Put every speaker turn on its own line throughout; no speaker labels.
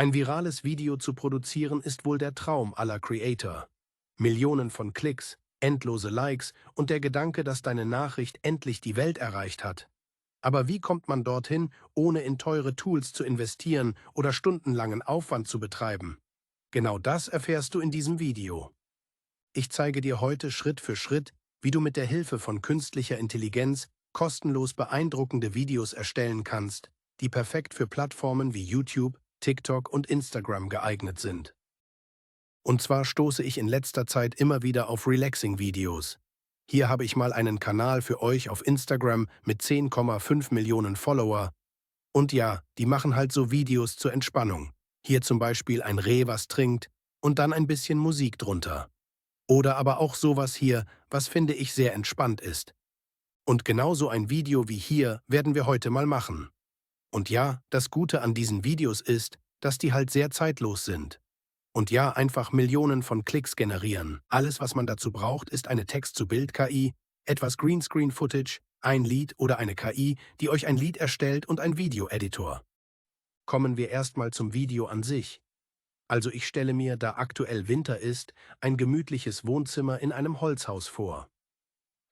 Ein virales Video zu produzieren ist wohl der Traum aller Creator. Millionen von Klicks, endlose Likes und der Gedanke, dass deine Nachricht endlich die Welt erreicht hat. Aber wie kommt man dorthin, ohne in teure Tools zu investieren oder stundenlangen Aufwand zu betreiben? Genau das erfährst du in diesem Video. Ich zeige dir heute Schritt für Schritt, wie du mit der Hilfe von künstlicher Intelligenz kostenlos beeindruckende Videos erstellen kannst, die perfekt für Plattformen wie YouTube, TikTok und Instagram geeignet sind. Und zwar stoße ich in letzter Zeit immer wieder auf Relaxing-Videos. Hier habe ich mal einen Kanal für euch auf Instagram mit 10,5 Millionen Follower. Und ja, die machen halt so Videos zur Entspannung. Hier zum Beispiel ein Reh, was trinkt und dann ein bisschen Musik drunter. Oder aber auch sowas hier, was finde ich sehr entspannt ist. Und genau so ein Video wie hier werden wir heute mal machen. Und ja, das Gute an diesen Videos ist, dass die halt sehr zeitlos sind. Und ja, einfach Millionen von Klicks generieren. Alles, was man dazu braucht, ist eine Text-zu-Bild-KI, etwas Greenscreen-Footage, ein Lied oder eine KI, die euch ein Lied erstellt und ein Video-Editor. Kommen wir erstmal zum Video an sich. Also ich stelle mir, da aktuell Winter ist, ein gemütliches Wohnzimmer in einem Holzhaus vor.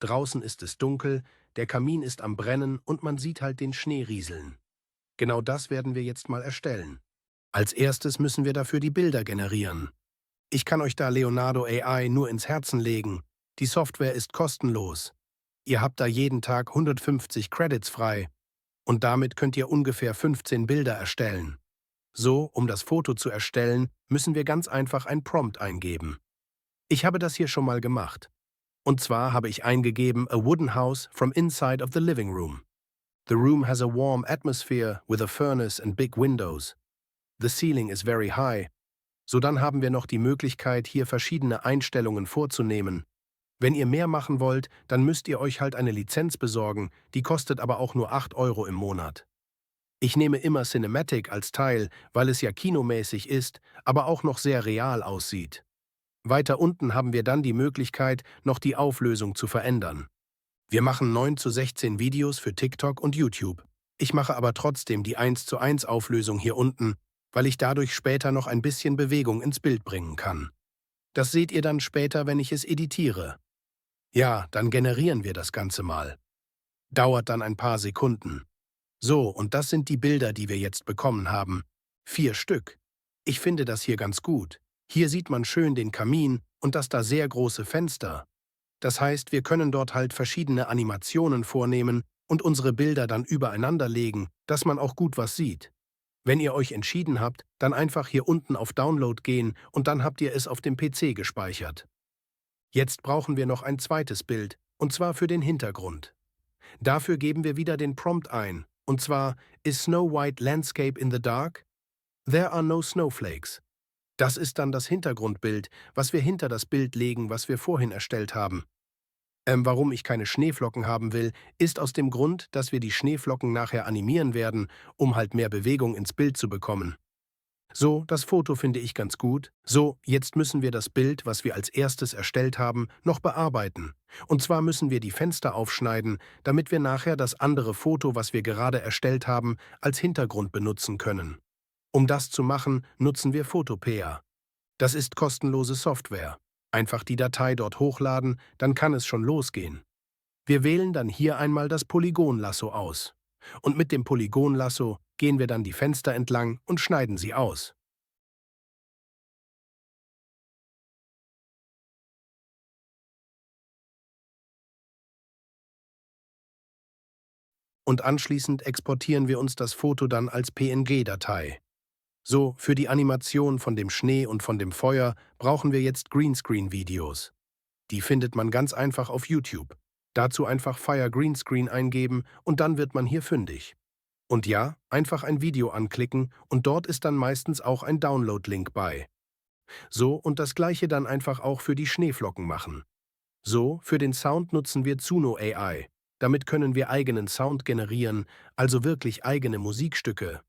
Draußen ist es dunkel, der Kamin ist am Brennen und man sieht halt den Schnee rieseln. Genau das werden wir jetzt mal erstellen. Als erstes müssen wir dafür die Bilder generieren. Ich kann euch da Leonardo AI nur ins Herzen legen. Die Software ist kostenlos. Ihr habt da jeden Tag 150 Credits frei. Und damit könnt ihr ungefähr 15 Bilder erstellen. So, um das Foto zu erstellen, müssen wir ganz einfach ein Prompt eingeben. Ich habe das hier schon mal gemacht. Und zwar habe ich eingegeben A wooden house from inside of the living room. The room has a warm atmosphere with a furnace and big windows. The ceiling is very high. So dann haben wir noch die Möglichkeit, hier verschiedene Einstellungen vorzunehmen. Wenn ihr mehr machen wollt, dann müsst ihr euch halt eine Lizenz besorgen, die kostet aber auch nur 8 Euro im Monat. Ich nehme immer Cinematic als Teil, weil es ja kinomäßig ist, aber auch noch sehr real aussieht. Weiter unten haben wir dann die Möglichkeit, noch die Auflösung zu verändern. Wir machen 9:16 Videos für TikTok und YouTube. Ich mache aber trotzdem die 1:1 Auflösung hier unten, weil ich dadurch später noch ein bisschen Bewegung ins Bild bringen kann. Das seht ihr dann später, wenn ich es editiere. Ja, dann generieren wir das Ganze mal. Dauert dann ein paar Sekunden. So, und das sind die Bilder, die wir jetzt bekommen haben. 4 Stück. Ich finde das hier ganz gut. Hier sieht man schön den Kamin und das da sehr große Fenster. Das heißt, wir können dort halt verschiedene Animationen vornehmen und unsere Bilder dann übereinander legen, dass man auch gut was sieht. Wenn ihr euch entschieden habt, dann einfach hier unten auf Download gehen und dann habt ihr es auf dem PC gespeichert. Jetzt brauchen wir noch ein zweites Bild, und zwar für den Hintergrund. Dafür geben wir wieder den Prompt ein, und zwar Is Snow White Landscape in the Dark? There are no snowflakes. Das ist dann das Hintergrundbild, was wir hinter das Bild legen, was wir vorhin erstellt haben. Warum ich keine Schneeflocken haben will, ist aus dem Grund, dass wir die Schneeflocken nachher animieren werden, um halt mehr Bewegung ins Bild zu bekommen. So, das Foto finde ich ganz gut. So, jetzt müssen wir das Bild, was wir als erstes erstellt haben, noch bearbeiten. Und zwar müssen wir die Fenster aufschneiden, damit wir nachher das andere Foto, was wir gerade erstellt haben, als Hintergrund benutzen können. Um das zu machen, nutzen wir Photopea. Das ist kostenlose Software. Einfach die Datei dort hochladen, dann kann es schon losgehen. Wir wählen dann hier einmal das Polygonlasso aus. Und mit dem Polygonlasso gehen wir dann die Fenster entlang und schneiden sie aus. Und anschließend exportieren wir uns das Foto dann als PNG-Datei. So, für die Animation von dem Schnee und von dem Feuer brauchen wir jetzt Greenscreen-Videos. Die findet man ganz einfach auf YouTube. Dazu einfach Fire Greenscreen eingeben und dann wird man hier fündig. Und ja, einfach ein Video anklicken und dort ist dann meistens auch ein Download-Link bei. So, und das gleiche dann einfach auch für die Schneeflocken machen. So, für den Sound nutzen wir Zuno AI. Damit können wir eigenen Sound generieren, also wirklich eigene Musikstücke.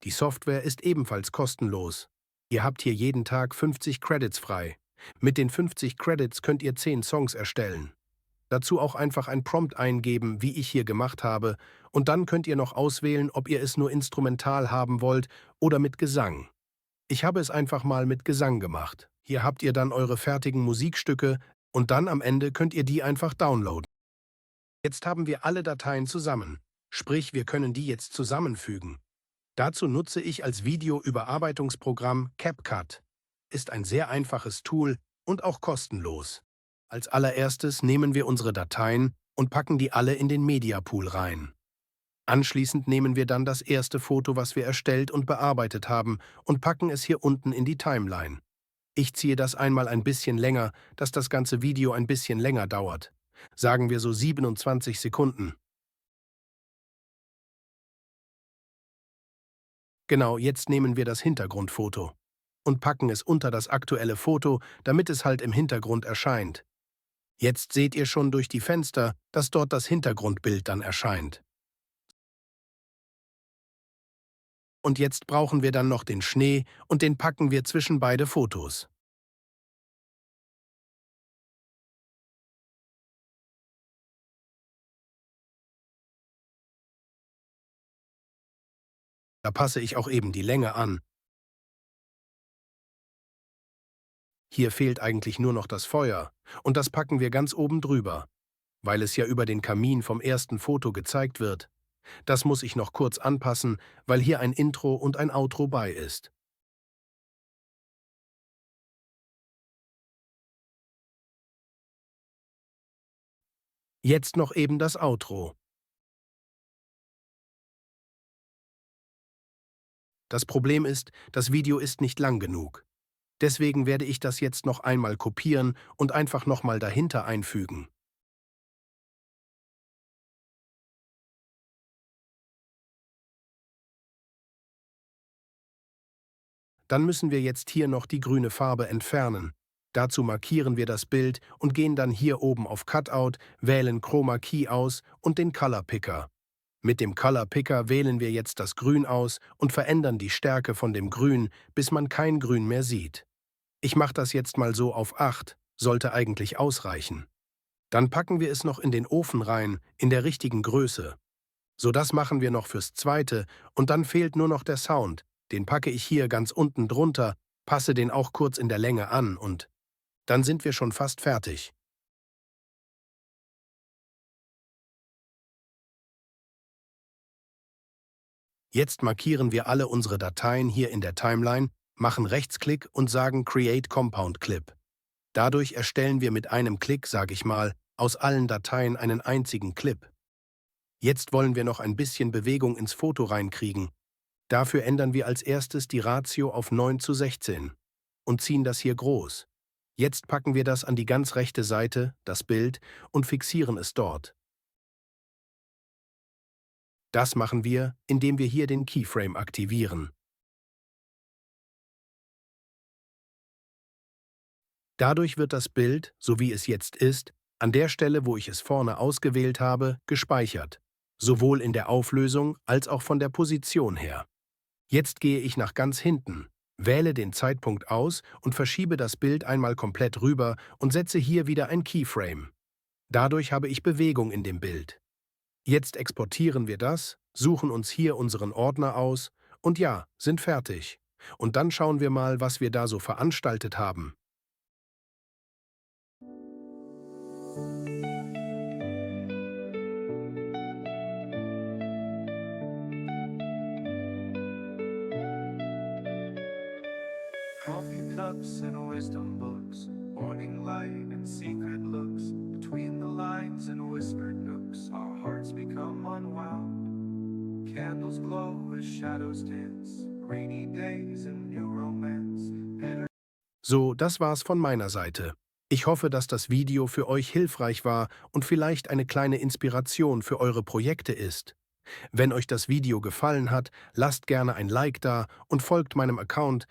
Die Software ist ebenfalls kostenlos. Ihr habt hier jeden Tag 50 Credits frei. Mit den 50 Credits könnt ihr 10 Songs erstellen. Dazu auch einfach ein Prompt eingeben, wie ich hier gemacht habe, und dann könnt ihr noch auswählen, ob ihr es nur instrumental haben wollt oder mit Gesang. Ich habe es einfach mal mit Gesang gemacht. Hier habt ihr dann eure fertigen Musikstücke und dann am Ende könnt ihr die einfach downloaden. Jetzt haben wir alle Dateien zusammen. Sprich, wir können die jetzt zusammenfügen. Dazu nutze ich als Videoüberarbeitungsprogramm CapCut. Ist ein sehr einfaches Tool und auch kostenlos. Als allererstes nehmen wir unsere Dateien und packen die alle in den Media Pool rein. Anschließend nehmen wir dann das erste Foto, was wir erstellt und bearbeitet haben, und packen es hier unten in die Timeline. Ich ziehe das einmal ein bisschen länger, dass das ganze Video ein bisschen länger dauert. Sagen wir so 27 Sekunden. Genau, jetzt nehmen wir das Hintergrundfoto und packen es unter das aktuelle Foto, damit es halt im Hintergrund erscheint. Jetzt seht ihr schon durch die Fenster, dass dort das Hintergrundbild dann erscheint. Und jetzt brauchen wir dann noch den Schnee und den packen wir zwischen beide Fotos. Da passe ich auch eben die Länge an. Hier fehlt eigentlich nur noch das Feuer und das packen wir ganz oben drüber, weil es ja über den Kamin vom ersten Foto gezeigt wird. Das muss ich noch kurz anpassen, weil hier ein Intro und ein Outro bei ist. Jetzt noch eben das Outro. Das Problem ist, das Video ist nicht lang genug. Deswegen werde ich das jetzt noch einmal kopieren und einfach nochmal dahinter einfügen. Dann müssen wir jetzt hier noch die grüne Farbe entfernen. Dazu markieren wir das Bild und gehen dann hier oben auf Cutout, wählen Chroma Key aus und den Color Picker. Mit dem Color Picker wählen wir jetzt das Grün aus und verändern die Stärke von dem Grün, bis man kein Grün mehr sieht. Ich mache das jetzt mal so auf 8, sollte eigentlich ausreichen. Dann packen wir es noch in den Ofen rein, in der richtigen Größe. So, das machen wir noch fürs Zweite und dann fehlt nur noch der Sound. Den packe ich hier ganz unten drunter, passe den auch kurz in der Länge an und dann sind wir schon fast fertig. Jetzt markieren wir alle unsere Dateien hier in der Timeline, machen Rechtsklick und sagen Create Compound Clip. Dadurch erstellen wir mit einem Klick, sage ich mal, aus allen Dateien einen einzigen Clip. Jetzt wollen wir noch ein bisschen Bewegung ins Foto reinkriegen. Dafür ändern wir als erstes die Ratio auf 9:16 und ziehen das hier groß. Jetzt packen wir das an die ganz rechte Seite, das Bild, und fixieren es dort. Das machen wir, indem wir hier den Keyframe aktivieren. Dadurch wird das Bild, so wie es jetzt ist, an der Stelle, wo ich es vorne ausgewählt habe, gespeichert, sowohl in der Auflösung als auch von der Position her. Jetzt gehe ich nach ganz hinten, wähle den Zeitpunkt aus und verschiebe das Bild einmal komplett rüber und setze hier wieder ein Keyframe. Dadurch habe ich Bewegung in dem Bild. Jetzt exportieren wir das, suchen uns hier unseren Ordner aus und ja, sind fertig. Und dann schauen wir mal, was wir da so veranstaltet haben.
Coffee cups and wisdom books, morning light and secret looks. Between the lines and whispered nooks, our hearts become unwound. Candles glow as shadows dance, rainy days and new romance.
So, das war's von meiner Seite. Ich hoffe, dass das Video für euch hilfreich war und vielleicht eine kleine Inspiration für eure Projekte ist. Wenn euch das Video gefallen hat, lasst gerne ein Like da und folgt meinem Account,